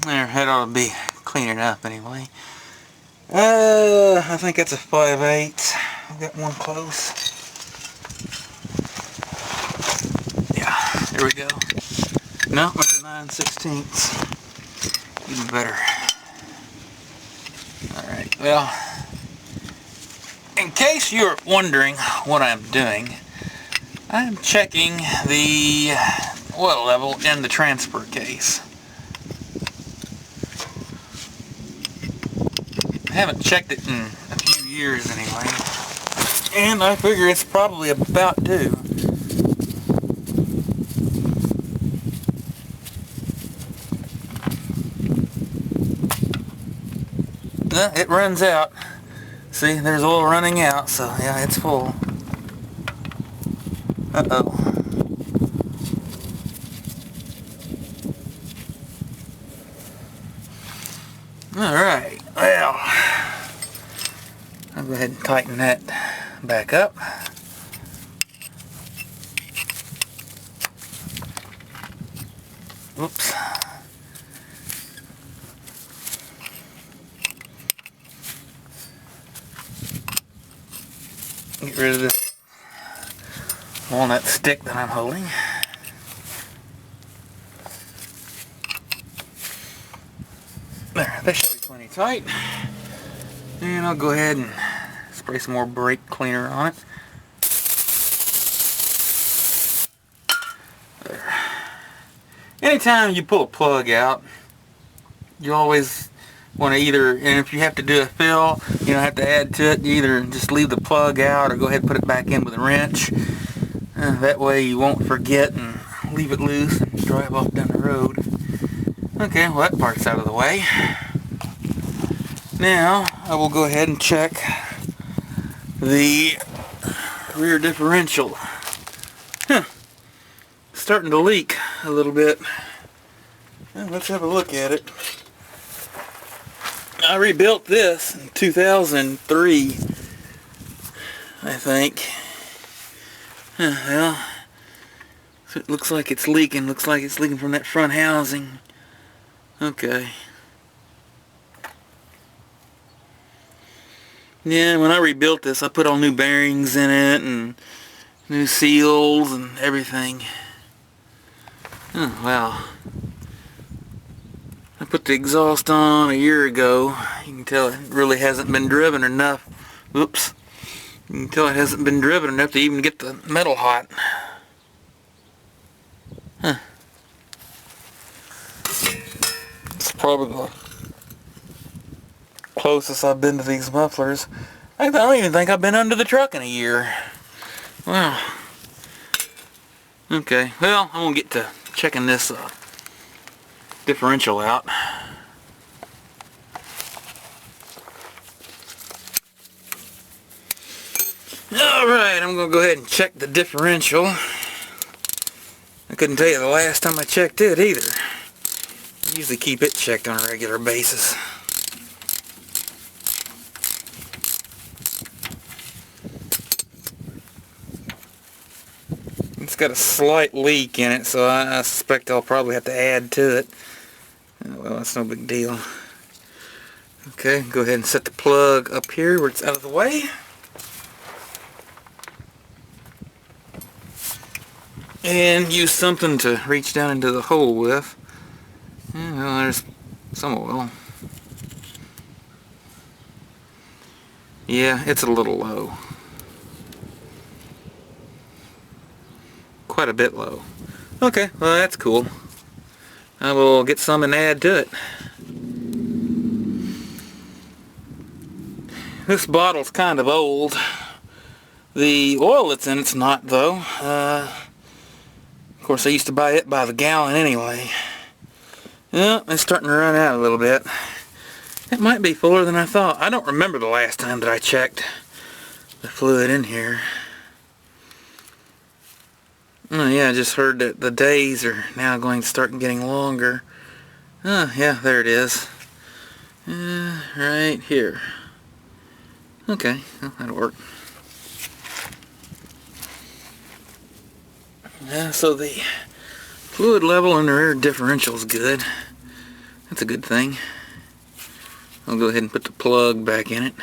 There, that ought to be cleaning up anyway. I think that's a 5/8. I've got one close. Yeah, there we go. No, it's a 9/16. Even better. Alright, well, in case you're wondering what I'm doing, I'm checking the oil level in the transfer case. I haven't checked it in a few years anyway, and I figure it's probably about due. It runs out. See, there's oil running out, so yeah, it's full. Uh-oh. Alright, well, I'll go ahead and tighten that back up. Oops. Get rid of this walnut stick that I'm holding. There, that should be plenty tight. And I'll go ahead and spray some more brake cleaner on it. There. Anytime you pull a plug out, you always want to either, and if you have to do a fill, you don't have to add to it, you either just leave the plug out or go ahead and put it back in with a wrench. That way you won't forget and leave it loose and drive off down the road. Okay, well that part's out of the way. Now I will go ahead and check the rear differential. Starting to leak a little bit. Well, let's have a look at it. I rebuilt this in 2003, I think. Well, so it looks like it's leaking. Looks like it's leaking from that front housing. Okay. Yeah, when I rebuilt this, I put all new bearings in it and new seals and everything. Oh, wow. I put the exhaust on a year ago. You can tell it really hasn't been driven enough. Oops. You can tell it hasn't been driven enough to even get the metal hot. Huh. It's probably the closest I've been to these mufflers. I don't even think I've been under the truck in a year. Wow. Okay, well, I'm going to get to checking this differential out. Alright, I'm going to go ahead and check the differential. I couldn't tell you the last time I checked it either. I usually keep it checked on a regular basis. It's got a slight leak in it, so I suspect I'll probably have to add to it. Well, that's no big deal. Okay, go ahead and set the plug up here where it's out of the way. And use something to reach down into the hole with. Yeah, well, there's some oil. Yeah, it's a little low. Quite a bit low. Okay, well that's cool. I will get some and add to it. This bottle's kind of old. The oil that's in it's not, though. Of course, I used to buy it by the gallon anyway. Yeah, it's starting to run out a little bit. It might be fuller than I thought. I don't remember the last time that I checked the fluid in here. Oh yeah, I just heard that the days are now going to start getting longer. Oh yeah, there it is. Right here. Okay, well, that'll work. Yeah, so the fluid level in the rear differential is good. That's a good thing. I'll go ahead and put the plug back in it.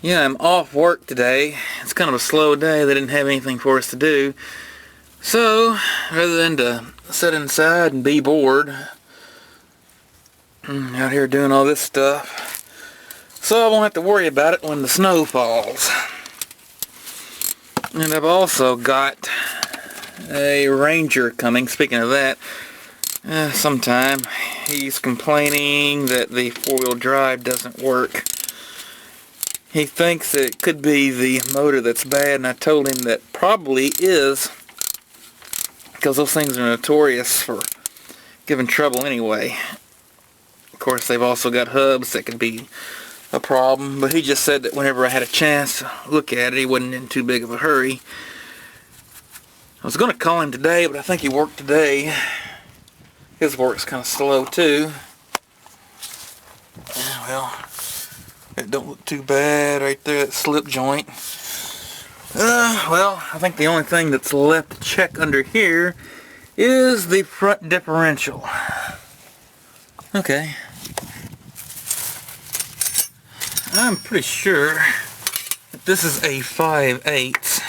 Yeah, I'm off work today. It's kind of a slow day. They didn't have anything for us to do. So, rather than to sit inside and be bored, I'm out here doing all this stuff. So I won't have to worry about it when the snow falls. And I've also got a Ranger coming. Speaking of that, sometime he's complaining that the four-wheel drive doesn't work. He thinks that it could be the motor that's bad, and I told him that probably is, because those things are notorious for giving trouble anyway. Of course, they've also got hubs that could be a problem, but he just said that whenever I had a chance to look at it, he wasn't in too big of a hurry. I was going to call him today, but I think he worked today. His work's kind of slow too. Well, it don't look too bad right there, that slip joint. Well, I think the only thing that's left to check under here is the front differential. Okay. I'm pretty sure that this is a 5/8.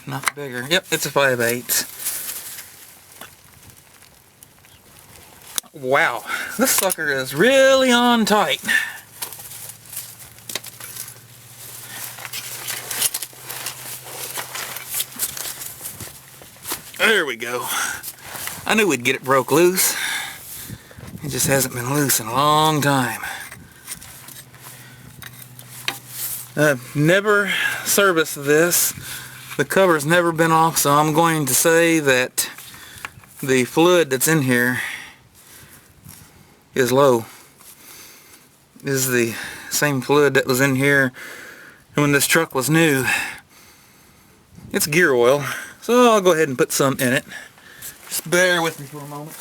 Not bigger. Yep, it's a 5/8. Wow, this sucker is really on tight. There we go. I knew we'd get it broke loose. It just hasn't been loose in a long time. I've never serviced this. The cover's never been off, so I'm going to say that the fluid that's in here is low. This is the same fluid that was in here when this truck was new. It's gear oil, so I'll go ahead and put some in it. Just bear with me for a moment.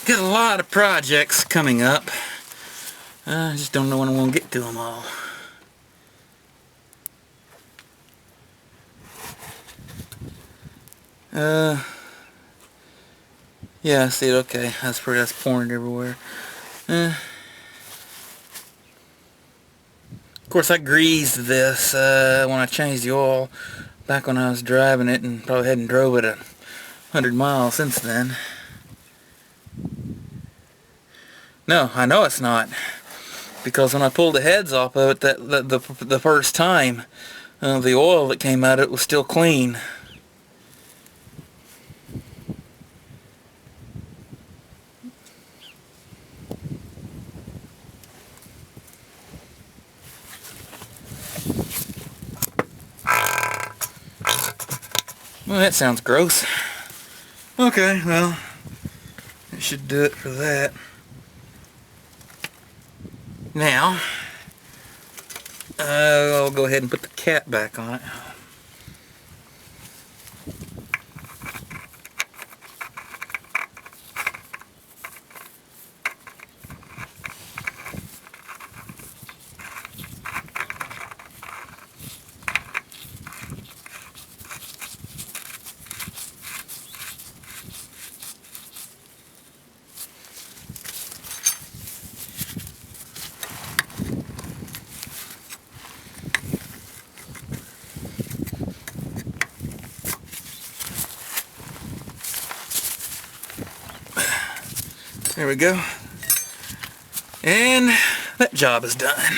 Got a lot of projects coming up. I just don't know when I'm going to get to them all. Yeah, I see it. Okay, that's pouring everywhere. Of course, I greased this when I changed the oil back when I was driving it, and probably hadn't drove it 100 miles since then. No, I know it's not, because when I pulled the heads off of it the first time, the oil that came out of it was still clean. Well, that sounds gross. Okay, well, it should do it for that. Now, I'll go ahead and put the cap back on it. There we go. And that job is done.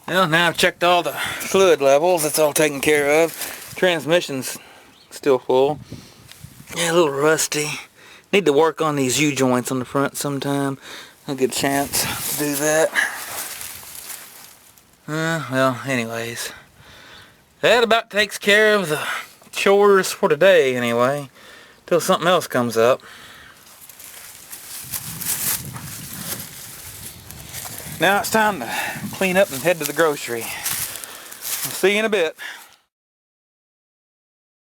Well, now I've checked all the fluid levels. That's all taken care of. Transmission's still full. Yeah, a little rusty. Need to work on these U-joints on the front sometime. I'll get a chance to do that. Well, anyways. That about takes care of the chores for today, anyway. till something else comes up. Now it's time to clean up and head to the grocery. I'll see you in a bit.